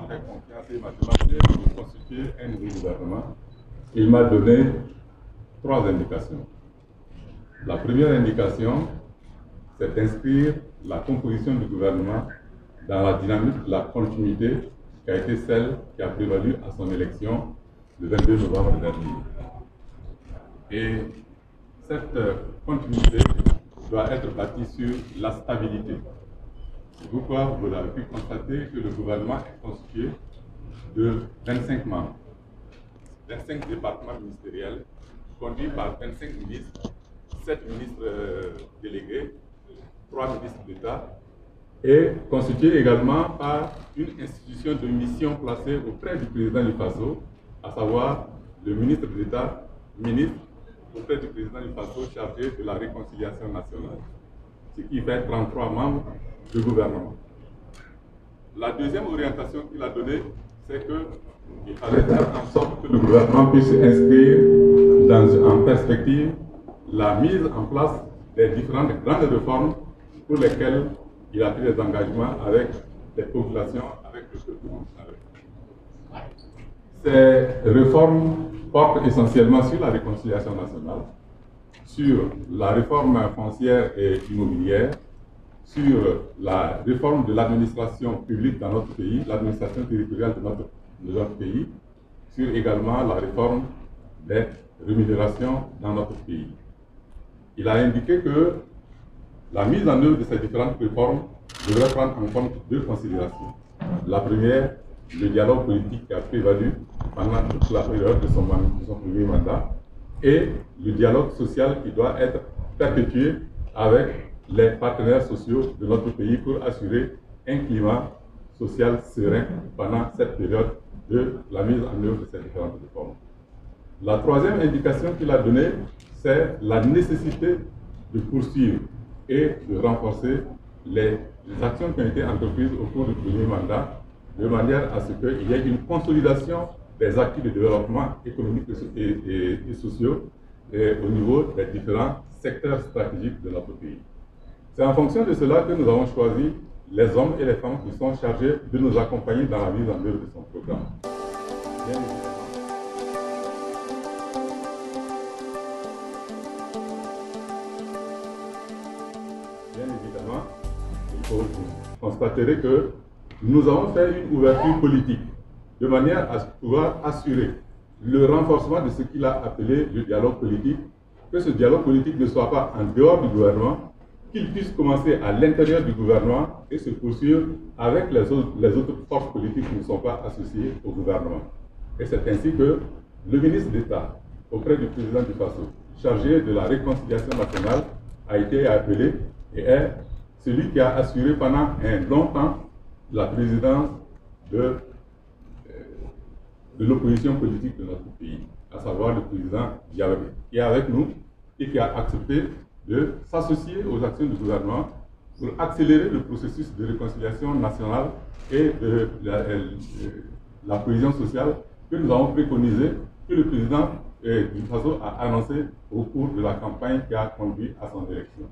fait confiance et m'a demandé de constituer un nouveau gouvernement. Il m'a donné 3 indications. La première indication, c'est d'inscrire la composition du gouvernement dans la dynamique de la continuité qui a été celle qui a prévalu à son élection le 22 novembre dernier. Et cette continuité doit être bâtie sur la stabilité. C'est pourquoi vous avez pu constater que le gouvernement est constitué de 25 membres, 25 départements ministériels, conduits par 25 ministres, 7 ministres délégués, 3 ministres d'État, et constitué également par une institution de mission placée auprès du président du FASO, à savoir le ministre d'État, ministre auprès du président du FASO chargé de la réconciliation nationale, ce qui fait 33 membres du gouvernement. La deuxième orientation qu'il a donnée, c'est qu'il fallait faire en sorte que le gouvernement puisse inscrire en perspective la mise en place des différentes grandes réformes pour lesquelles il a pris des engagements avec les populations, avec le peuple. Ces réformes portent essentiellement sur la réconciliation nationale, sur la réforme foncière et immobilière, sur la réforme de l'administration publique dans notre pays, l'administration territoriale de notre pays, sur également la réforme des rémunérations dans notre pays. Il a indiqué que la mise en œuvre de ces différentes réformes devrait prendre en compte 2 considérations. La première, le dialogue politique qui a prévalu pendant toute la période de son premier mandat, et le dialogue social qui doit être perpétué avec les partenaires sociaux de notre pays pour assurer un climat social serein pendant cette période de la mise en œuvre de ces différentes réformes. La troisième indication qu'il a donnée, c'est la nécessité de poursuivre et de renforcer les actions qui ont été entreprises au cours du premier mandat, de manière à ce qu'il y ait une consolidation des acquis de développement économique et sociaux au niveau des différents secteurs stratégiques de notre pays. C'est en fonction de cela que nous avons choisi les hommes et les femmes qui sont chargés de nous accompagner dans la mise en œuvre de son programme. Bien évidemment, vous constaterez que nous avons fait une ouverture politique de manière à pouvoir assurer le renforcement de ce qu'il a appelé le dialogue politique, que ce dialogue politique ne soit pas en dehors du gouvernement, qu'il puisse commencer à l'intérieur du gouvernement et se poursuivre avec les autres forces politiques qui ne sont pas associées au gouvernement. Et c'est ainsi que le ministre d'État, auprès du président du FASO, chargé de la réconciliation nationale, a été appelé et est celui qui a assuré pendant un long temps la présidence de l'opposition politique de notre pays, à savoir le président Diallo, qui est avec nous et qui a accepté de s'associer aux actions du gouvernement pour accélérer le processus de réconciliation nationale et de la cohésion sociale que nous avons préconisé, que le président du FASO a annoncé au cours de la campagne qui a conduit à son élection.